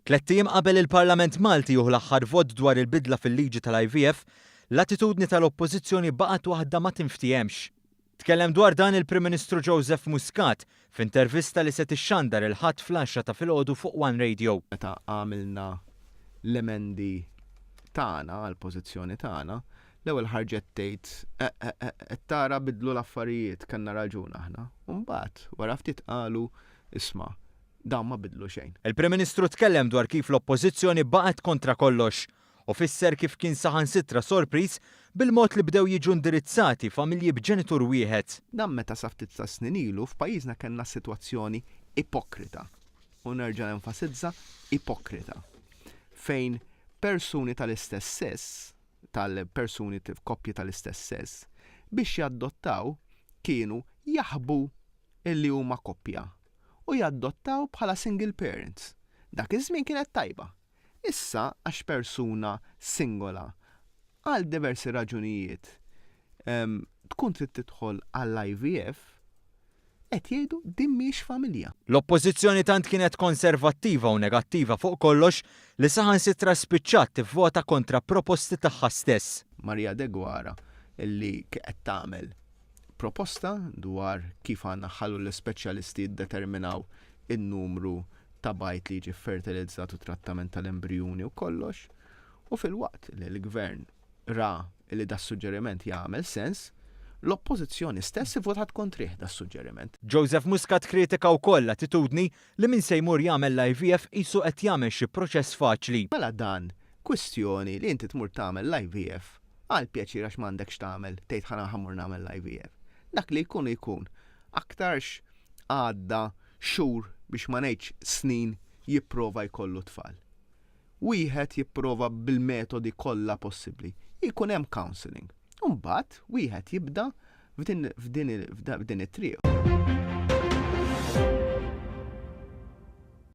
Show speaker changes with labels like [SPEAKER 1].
[SPEAKER 1] Tliet ijiem qabel il-Parlament Malti jieħu l-aħħar vot dwar il-bidla fil-liġi tal-IVF, l-attitudni tal-Oppożizzjoni baqgħet waħda ma tinftihemx. Tkellem dwar dan il-Prim Ministru Joseph Muscat f'intervista li se tixxandar il-ħadd fl-10 ta' filgħodu fuq One Radio.
[SPEAKER 2] Meta għamilna l-emendi tagħna għall-pożizzjoni tagħna, l-ewwel ħarġet tgħid tara bidlu l-affarijiet kellna raġun aħna. U mbagħad wara ftit qalu isma' dan ma bidlu xejn.
[SPEAKER 1] Il-Prim Ministru tkellem dwar kif l-Oppożizzjoni baqgħet kontra kollox u fisser kif kien saħansitra sorpriż bil-mod li bdew jiġu indirizzati familji b'ġenitur wieħed.
[SPEAKER 2] Dan meta sa ftit ta' snin ilu f'pajjiżna kellna sitwazzjoni ipokrita. U nerġa' nenfasizza ipokrita. Fejn persuni tal-istess sess, tal-persuni f'koppji tal-istess sess, biex jaddottaw kienu jaħbu illi huma koppja u jaddottaw bħala single parents. Dak iż-żmien kienet tajba. Issa għax persuna singola għal diversi raġunijiet tkun trid tidħol għall-IVF qed jgħidu din mhix familja.
[SPEAKER 1] L-Oppożizzjoni tant kienet konservattiva u negattiva fuq kollox li saħansitra spiċċat tivvota kontra proposti tagħha stess.
[SPEAKER 2] Marija De Guara illi qed tagħmel proposta dwar kif għandna ħallu l-speċjalisti jiddeterminaw in-numru ta' bajt li jiġi fertilizzat u trattament tal-embrjuni u kollox. U fil-waqt li l-gvern ra li da' suġġeriment jagħmel sens, l-Oppożizzjoni stess votat kontrih da' suġġeriment.
[SPEAKER 1] Joseph Muscat kritika wkoll l-attitudni li min se jmur jagħmel l-IVF qisu qed jagħmel xi proċess faċli.
[SPEAKER 2] Mela dan kwistjoni li inti tmur tagħmel l-IVF għal pjaċir għax m'għandekx tagħmel tgħid ħana ħammur nagħmel l-IVF. Dak li jkun aktarx għadda xhur biex ma ngħidx snin jipprova jkollu tfal. Wieħed jipprova bil-metodi kollha possibbli. Jkun hemm counselling. U mbagħad wieħed jibda f'din it-triq.